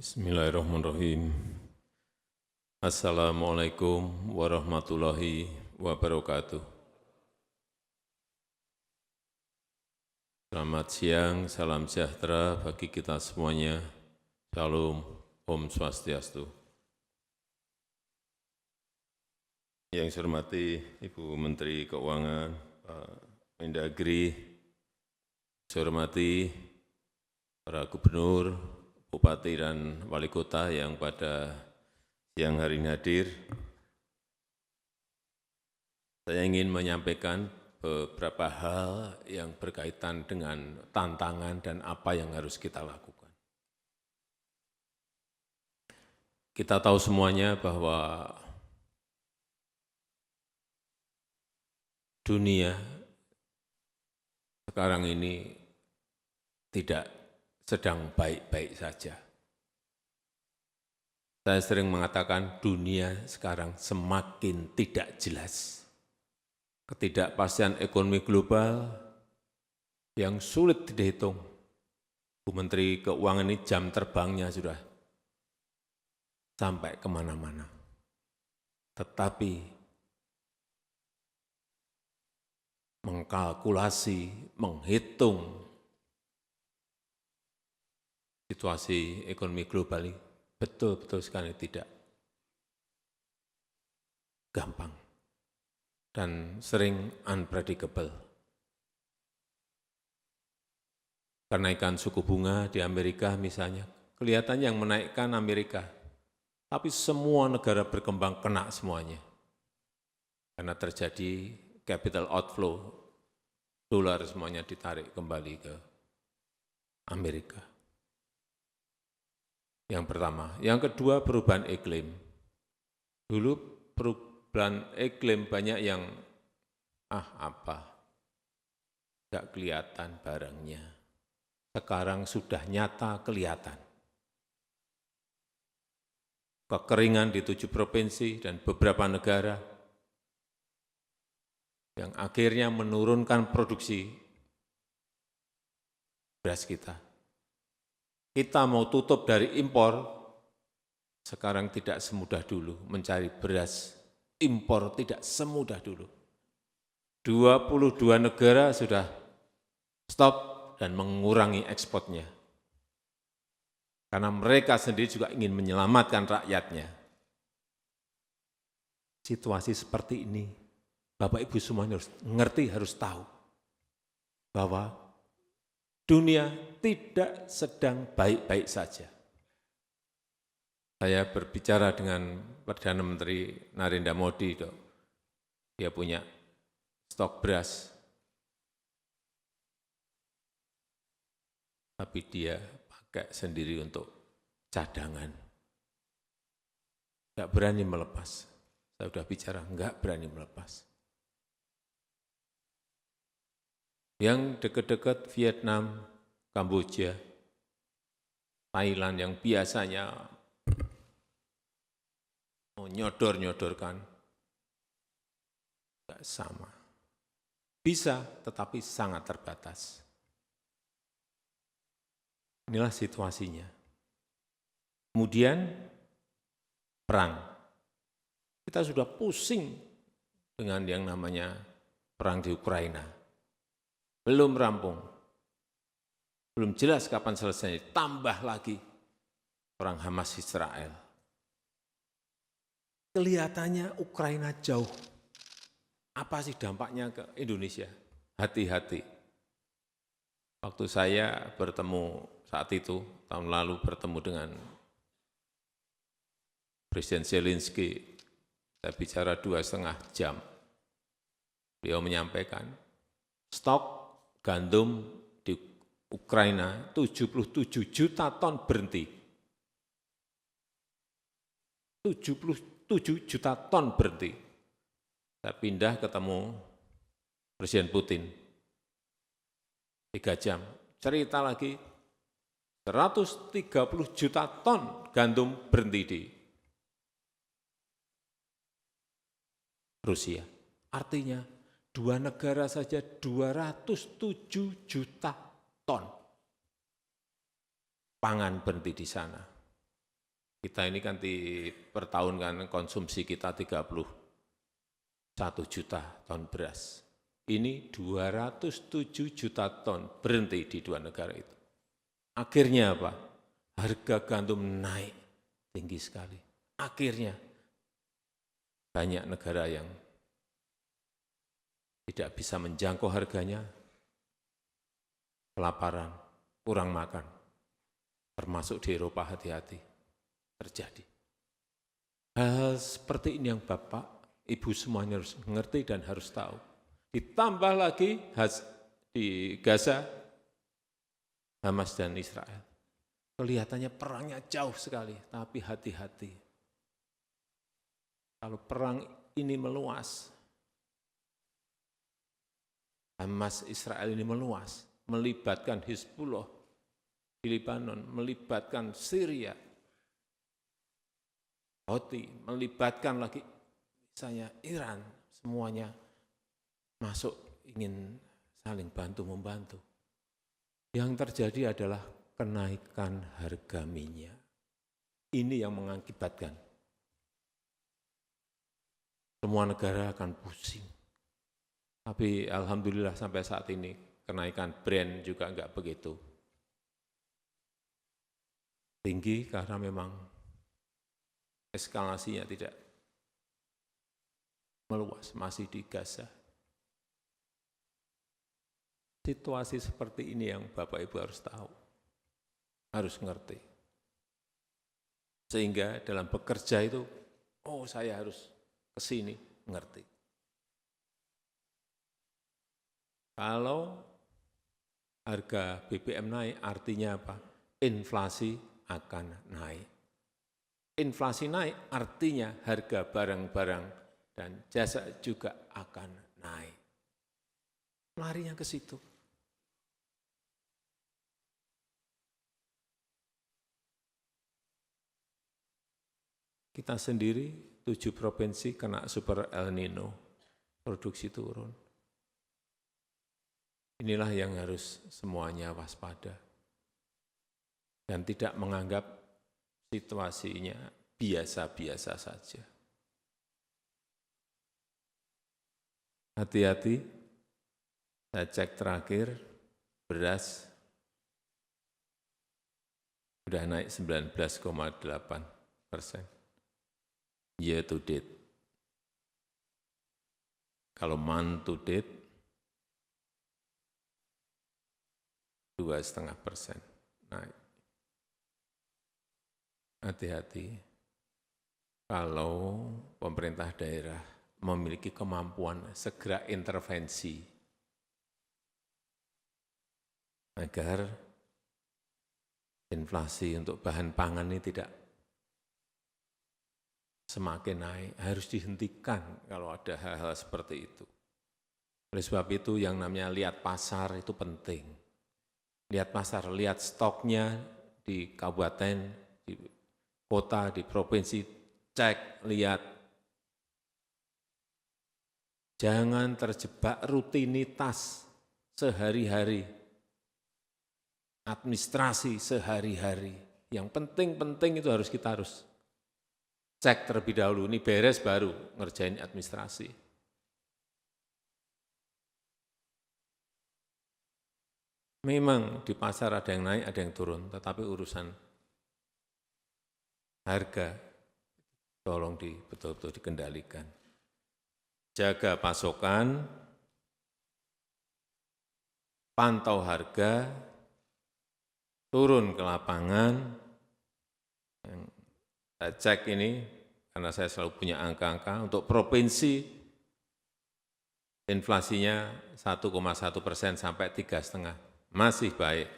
Bismillahirrahmanirrahim. Assalamualaikum warahmatullahi wabarakatuh. Selamat siang, salam sejahtera bagi kita semuanya. Shalom, Om Swastiastu. Yang saya hormati Ibu Menteri Keuangan, Pak Mendagri, saya hormati para gubernur, bupati dan wali kota yang pada siang hari ini hadir. Saya ingin menyampaikan beberapa hal yang berkaitan dengan tantangan dan apa yang harus kita lakukan. Kita tahu semuanya bahwa dunia sekarang ini tidak sedang baik-baik saja. Saya sering mengatakan dunia sekarang semakin tidak jelas. Ketidakpastian ekonomi global yang sulit dihitung. Bu Menteri Keuangan ini jam terbangnya sudah sampai kemana-mana. Tetapi mengkalkulasi, menghitung situasi ekonomi global ini betul-betul sekali tidak gampang dan sering unpredictable. Kenaikan suku bunga di Amerika misalnya, kelihatan yang menaikkan Amerika, tapi semua negara berkembang kena semuanya. Karena terjadi capital outflow, dolar semuanya ditarik kembali ke Amerika. Yang pertama. Yang kedua, perubahan iklim. Dulu perubahan iklim banyak yang, apa, nggak kelihatan barangnya. Sekarang sudah nyata kelihatan. Kekeringan di 7 provinsi dan beberapa negara yang akhirnya menurunkan produksi beras kita. Kita mau tutup dari impor, sekarang tidak semudah dulu mencari beras impor, tidak semudah dulu. 22 negara sudah stop dan mengurangi ekspornya. Karena mereka sendiri juga ingin menyelamatkan rakyatnya. Situasi seperti ini, Bapak Ibu semuanya harus ngerti, harus tahu bahwa dunia tidak sedang baik-baik saja. Saya berbicara dengan Perdana Menteri Narendra Modi, dia punya stok beras, tapi dia pakai sendiri untuk cadangan. Enggak berani melepas. Saya sudah bicara, enggak berani melepas. Yang dekat-dekat Vietnam, Kamboja, Thailand yang biasanya nyodor-nyodorkan, tidak sama. Bisa, tetapi sangat terbatas. Inilah situasinya. Kemudian, perang. Kita sudah pusing dengan yang namanya perang di Ukraina. Belum rampung, belum jelas kapan selesai, tambah lagi perang Hamas Israel. Kelihatannya Ukraina jauh. Apa sih dampaknya ke Indonesia? Hati-hati. Waktu saya bertemu saat itu, tahun lalu bertemu dengan Presiden Zelensky, saya bicara 2,5 jam. Beliau menyampaikan, stok gandum di Ukraina 77 juta ton berhenti. 77 juta ton berhenti. Saya pindah ketemu Presiden Putin. 3 jam. Cerita lagi, 130 juta ton gandum berhenti di Rusia. Artinya, 2 negara saja 207 juta ton pangan berhenti di sana. Kita ini kan per tahun kan konsumsi kita 31 juta ton beras. Ini 207 juta ton berhenti di dua negara itu. Akhirnya apa? Harga gandum naik tinggi sekali. Akhirnya banyak negara yang tidak bisa menjangkau harganya, kelaparan, kurang makan, termasuk di Eropa hati-hati terjadi. Hal seperti ini yang Bapak, Ibu semuanya harus mengerti dan harus tahu. Ditambah lagi di Gaza, Hamas dan Israel. Kelihatannya perangnya jauh sekali, tapi hati-hati. Kalau perang ini meluas, Hamas Israel ini meluas, melibatkan Hizbullah di Lebanon, melibatkan Syria, Houthi, melibatkan lagi misalnya Iran, semuanya masuk ingin saling bantu-membantu. Yang terjadi adalah kenaikan harga minyak. Ini yang mengakibatkan semua negara akan pusing. Tapi alhamdulillah sampai saat ini kenaikan Brent juga enggak begitu tinggi karena memang eskalasinya tidak meluas, masih di Gaza. Situasi seperti ini yang Bapak Ibu harus tahu, harus ngerti. Sehingga dalam bekerja itu, oh saya harus ke sini, ngerti. Kalau harga BBM naik, artinya apa? Inflasi akan naik. Inflasi naik, artinya harga barang-barang dan jasa juga akan naik. Larinya ke situ. Kita sendiri 7 provinsi kena super El Nino, produksi turun. Inilah yang harus semuanya waspada dan tidak menganggap situasinya biasa-biasa saja. Hati-hati, saya cek terakhir, beras sudah naik 19,8%. Year to date. Kalau month to date, 2,5% naik. Hati-hati, kalau pemerintah daerah memiliki kemampuan segera intervensi agar inflasi untuk bahan pangan ini tidak semakin naik, harus dihentikan kalau ada hal-hal seperti itu. Oleh sebab itu yang namanya lihat pasar itu penting. Lihat pasar, lihat stoknya di kabupaten, di kota, di provinsi, cek, lihat. Jangan terjebak rutinitas sehari-hari, administrasi sehari-hari. Yang penting-penting itu kita harus cek terlebih dahulu, ini beres baru ngerjain administrasi. Memang di pasar ada yang naik, ada yang turun, tetapi urusan harga tolong betul-betul dikendalikan. Jaga pasokan, pantau harga, turun ke lapangan. Yang saya cek ini, karena saya selalu punya angka-angka, untuk provinsi inflasinya 1,1% sampai 3,5%, masih baik.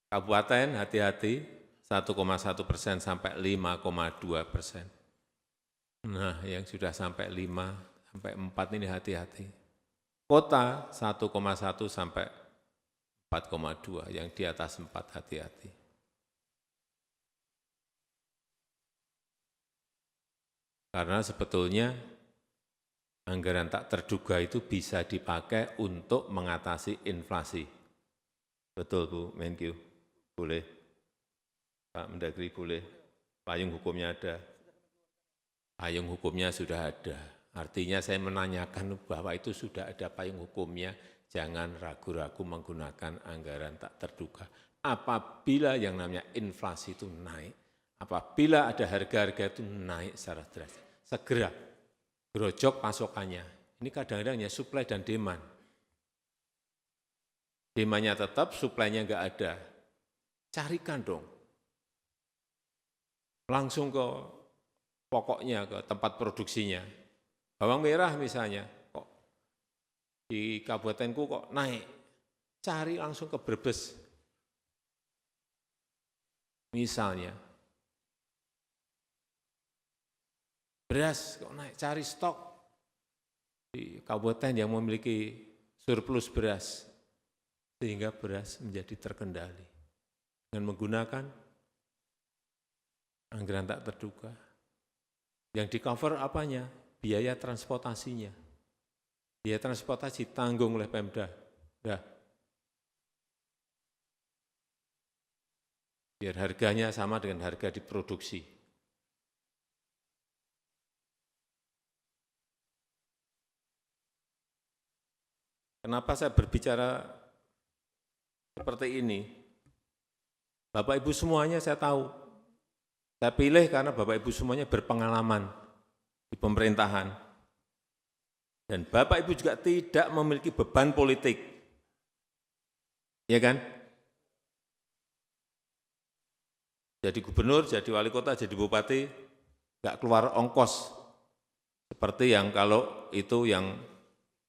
Kabupaten hati-hati, 1,1% sampai 5,2%. Nah, yang sudah sampai 5, sampai 4 ini hati-hati. Kota 1,1 sampai 4,2, yang di atas 4 hati-hati. Karena sebetulnya anggaran tak terduga itu bisa dipakai untuk mengatasi inflasi. Betul Bu Menkyu, boleh. Pak Mendagri boleh. Payung hukumnya ada. Payung hukumnya sudah ada. Artinya saya menanyakan bahwa itu sudah ada payung hukumnya, jangan ragu-ragu menggunakan anggaran tak terduga. Apabila yang namanya inflasi itu naik, apabila ada harga-harga itu naik secara drastis, segera gerojok pasokannya. Ini kadang-kadang ya supply dan demand. Demandnya tetap, supply-nya enggak ada. Carikan dong. Langsung ke pokoknya, ke tempat produksinya. Bawang merah misalnya, kok di kabupatenku kok naik. Cari langsung ke Brebes. Misalnya. Beras kok naik, cari stok di kabupaten yang memiliki surplus beras. Sehingga beras menjadi terkendali. Dengan menggunakan anggaran tak terduga. Yang di-cover apanya? Biaya transportasinya. Biaya transportasi tanggung oleh Pemda. Dah. Biar harganya sama dengan harga diproduksi. Kenapa saya berbicara seperti ini? Bapak Ibu semuanya saya tahu. Saya pilih karena Bapak Ibu semuanya berpengalaman di pemerintahan. Dan Bapak Ibu juga tidak memiliki beban politik. Ya kan? Jadi gubernur, jadi wali kota, jadi bupati, nggak keluar ongkos. Seperti yang kalau itu yang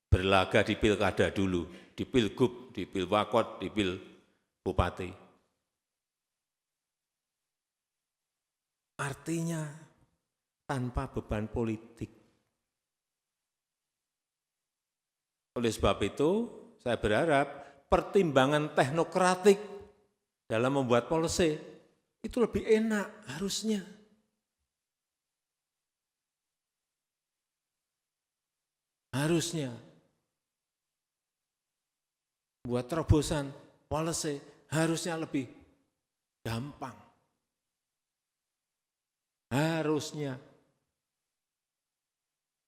berlaga di pilkada dulu, di pilgub, di pilwakot, di pil bupati. Artinya tanpa beban politik. Oleh sebab itu, saya berharap pertimbangan teknokratik dalam membuat policy itu lebih enak harusnya. Harusnya buat terobosan policy harusnya lebih gampang. Harusnya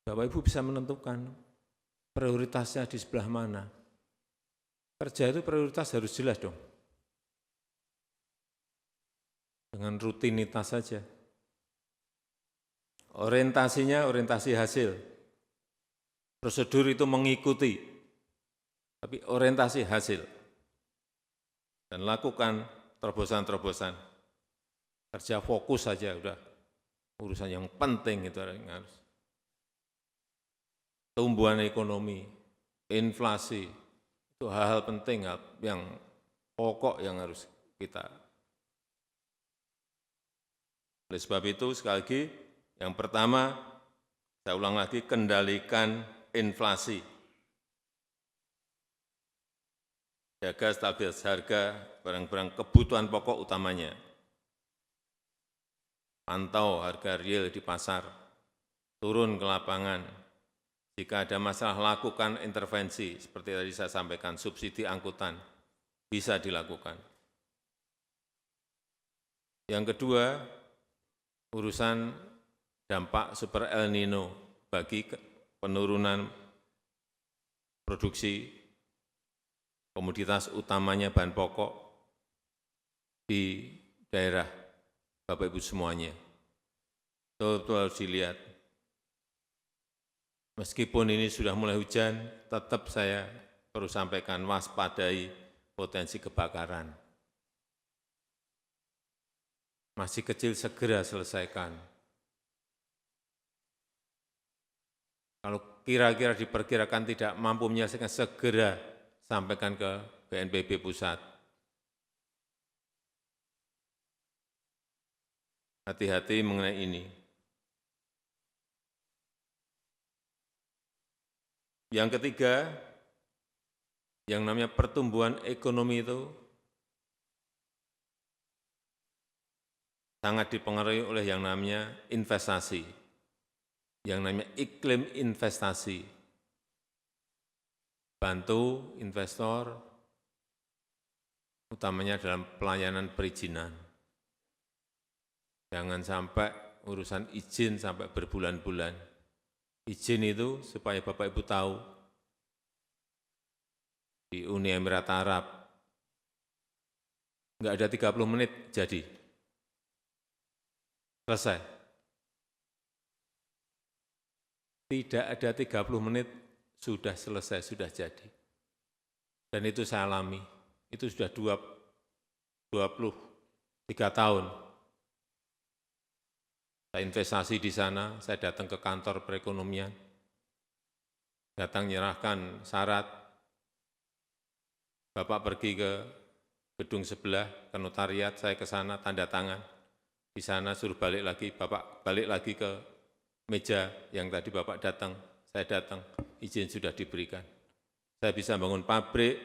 Bapak Ibu bisa menentukan prioritasnya di sebelah mana. Kerja itu prioritas harus jelas dong. Dengan rutinitas saja. Orientasinya orientasi hasil. Prosedur itu mengikuti, tapi orientasi hasil. Dan lakukan terobosan-terobosan. Kerja fokus saja udah. Urusan yang penting itu harus. Tumbuhan ekonomi, inflasi, itu hal-hal penting yang pokok yang harus kita. Oleh sebab itu, sekali lagi, yang pertama, saya ulang lagi, kendalikan inflasi. Jaga stabilitas harga barang-barang kebutuhan pokok utamanya. Pantau harga real di pasar, turun ke lapangan. Jika ada masalah, lakukan intervensi, seperti tadi saya sampaikan, subsidi angkutan, bisa dilakukan. Yang kedua, urusan dampak super El Nino bagi penurunan produksi komoditas utamanya bahan pokok di daerah Bapak Ibu semuanya. Betul-betul harus dilihat. Meskipun ini sudah mulai hujan, tetap saya perlu sampaikan waspadai potensi kebakaran. Masih kecil segera selesaikan. Kalau kira-kira diperkirakan tidak mampu menyelesaikan, segera sampaikan ke BNPB pusat. Hati-hati mengenai ini. Yang ketiga, yang namanya pertumbuhan ekonomi itu sangat dipengaruhi oleh yang namanya investasi, yang namanya iklim investasi. Bantu investor, utamanya dalam pelayanan perizinan. Jangan sampai urusan izin sampai berbulan-bulan. Izin itu supaya Bapak Ibu tahu, di Uni Emirat Arab, nggak ada 30 menit jadi. Selesai. Tidak ada 30 menit sudah selesai, sudah jadi. Dan itu saya alami. Itu sudah 23 tahun. Saya investasi di sana, saya datang ke kantor perekonomian, datang menyerahkan syarat, Bapak pergi ke gedung sebelah, ke notariat, saya ke sana, tanda tangan. Di sana suruh balik lagi, Bapak balik lagi ke meja yang tadi Bapak datang, saya datang, izin sudah diberikan. Saya bisa bangun pabrik,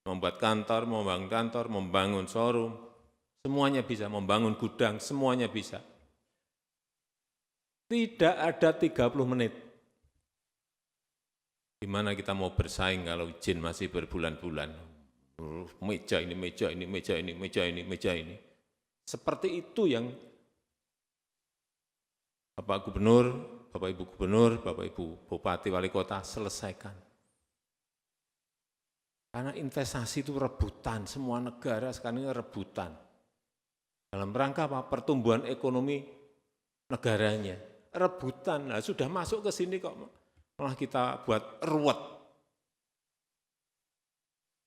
membuat kantor, membangun showroom, semuanya bisa, membangun gudang, semuanya bisa. Tidak ada 30 menit. Gimana kita mau bersaing kalau izin masih berbulan-bulan? Meja ini, meja ini, meja ini, meja ini, meja ini. Seperti itu yang Bapak Gubernur, Bapak Ibu Gubernur, Bapak Ibu Bupati, Wali Kota selesaikan. Karena investasi itu rebutan, semua negara sekarang ini rebutan. Dalam rangka apa? Pertumbuhan ekonomi negaranya. Rebutan, nah, sudah masuk ke sini kok malah kita buat ruwet.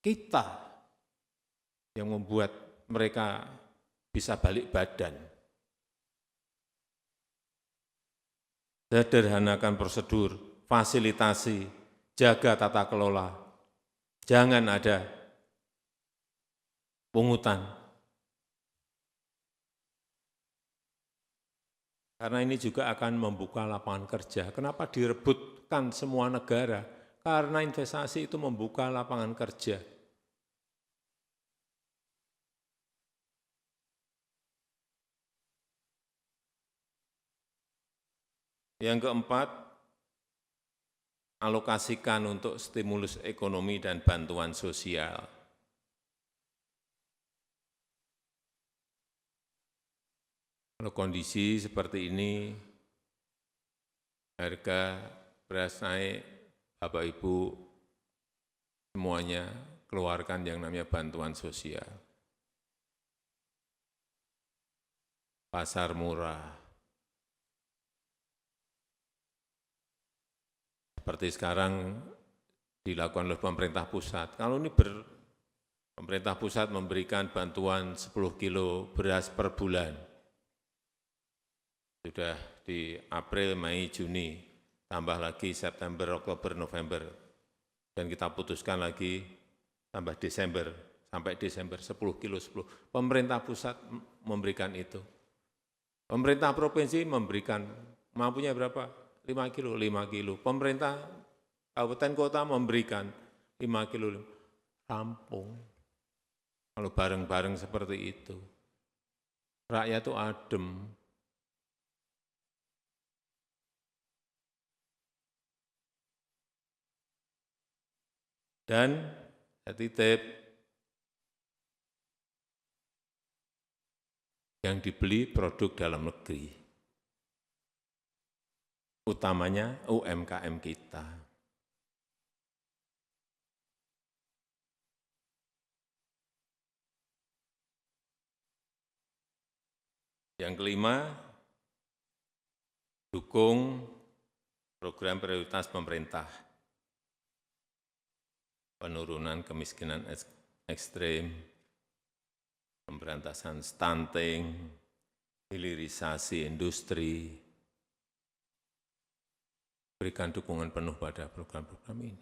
Kita yang membuat mereka bisa balik badan. Sederhanakan prosedur, fasilitasi, jaga tata kelola. Jangan ada pungutan. Karena ini juga akan membuka lapangan kerja. Kenapa direbutkan semua negara? Karena investasi itu membuka lapangan kerja. Yang keempat, alokasikan untuk stimulus ekonomi dan bantuan sosial. Kalau kondisi seperti ini, harga beras naik, Bapak Ibu semuanya keluarkan yang namanya bantuan sosial. Pasar murah. Seperti sekarang dilakukan oleh pemerintah pusat. Kalau ini pemerintah pusat memberikan bantuan 10 kilo beras per bulan. Sudah di April, Mei, Juni, tambah lagi September, Oktober, November. Dan kita putuskan lagi tambah Desember, sampai Desember 10 kilo 10. Pemerintah pusat memberikan itu. Pemerintah provinsi memberikan, mampunya berapa? 5 kilo, 5 kilo. Pemerintah kabupaten kota memberikan 5 kilo. Rampung. Kalau bareng-bareng seperti itu. Rakyat itu adem. Dan saya titip, yang dibeli produk dalam negeri, utamanya UMKM kita. Yang kelima, dukung program prioritas pemerintah. Penurunan kemiskinan ekstrim, pemberantasan stunting, hilirisasi industri, berikan dukungan penuh pada program-program ini.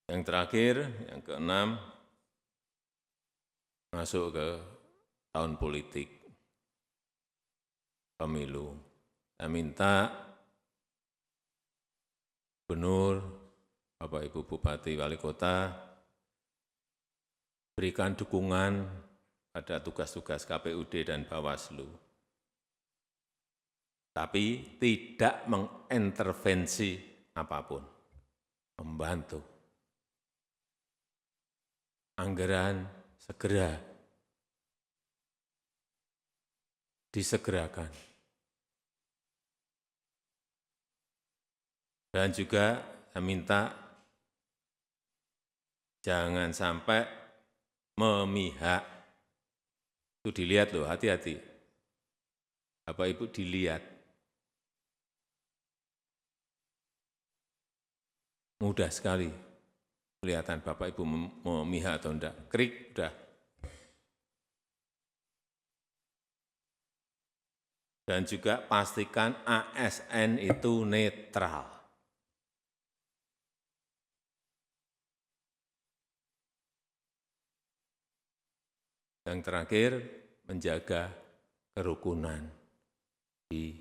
Yang terakhir, yang keenam, masuk ke tahun politik, pemilu. Saya minta Gubernur, Bapak Ibu Bupati, Wali Kota, berikan dukungan pada tugas-tugas KPUD dan Bawaslu. Tapi tidak mengintervensi apapun, membantu. anggaran segera disegerakan. Dan juga saya minta jangan sampai memihak. Itu dilihat loh, hati-hati. Bapak Ibu dilihat. Mudah sekali kelihatan Bapak Ibu memihak atau enggak. Krik, udah. Dan juga pastikan ASN itu netral. Yang terakhir, menjaga kerukunan di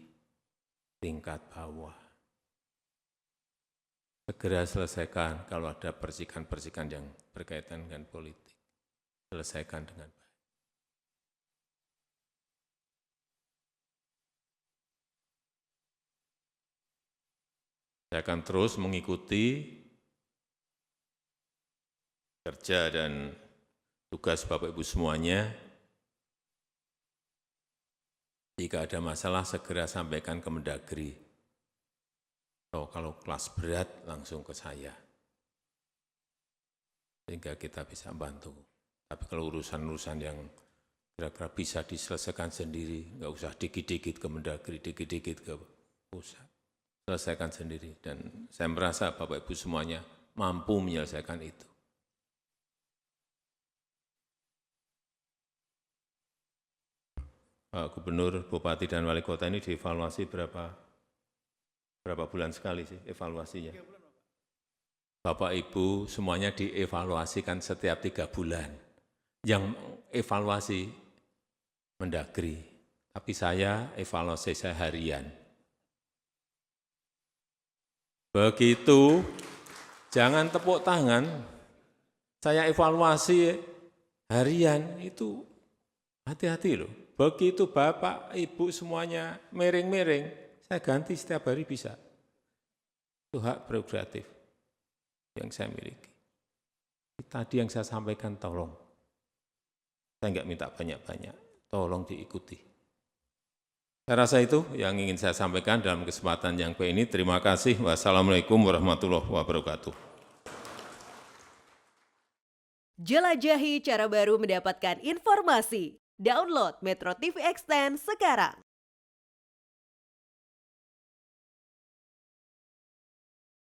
tingkat bawah. Segera selesaikan kalau ada percikan-percikan yang berkaitan dengan politik. Selesaikan dengan baik. Saya akan terus mengikuti kerja dan tugas Bapak Ibu semuanya. Jika ada masalah segera sampaikan ke Mendagri. Atau kalau kelas berat langsung ke saya. Sehingga kita bisa bantu. Tapi kalau urusan-urusan yang kira-kira bisa diselesaikan sendiri, nggak usah dikit-dikit ke Mendagri, dikit-dikit ke pusat. Selesaikan sendiri. Dan saya merasa Bapak Ibu semuanya mampu menyelesaikan itu. Pak Gubernur, Bupati, dan Wali Kota ini dievaluasi berapa bulan sekali sih evaluasinya? Bapak Ibu semuanya dievaluasikan setiap 3 bulan. Yang evaluasi Mendagri, tapi saya evaluasi saya harian. Begitu, jangan tepuk tangan, saya evaluasi harian itu hati-hati loh. Begitu Bapak, Ibu semuanya miring-miring, saya ganti setiap hari bisa. Itu hak prerogatif yang saya miliki. Tadi yang saya sampaikan tolong. Saya enggak minta banyak-banyak, tolong diikuti. Saya rasa itu yang ingin saya sampaikan dalam kesempatan yang ini. Terima kasih. Wassalamualaikum warahmatullahi wabarakatuh. Jelajahi cara baru mendapatkan informasi. Download Metro TV Extend sekarang.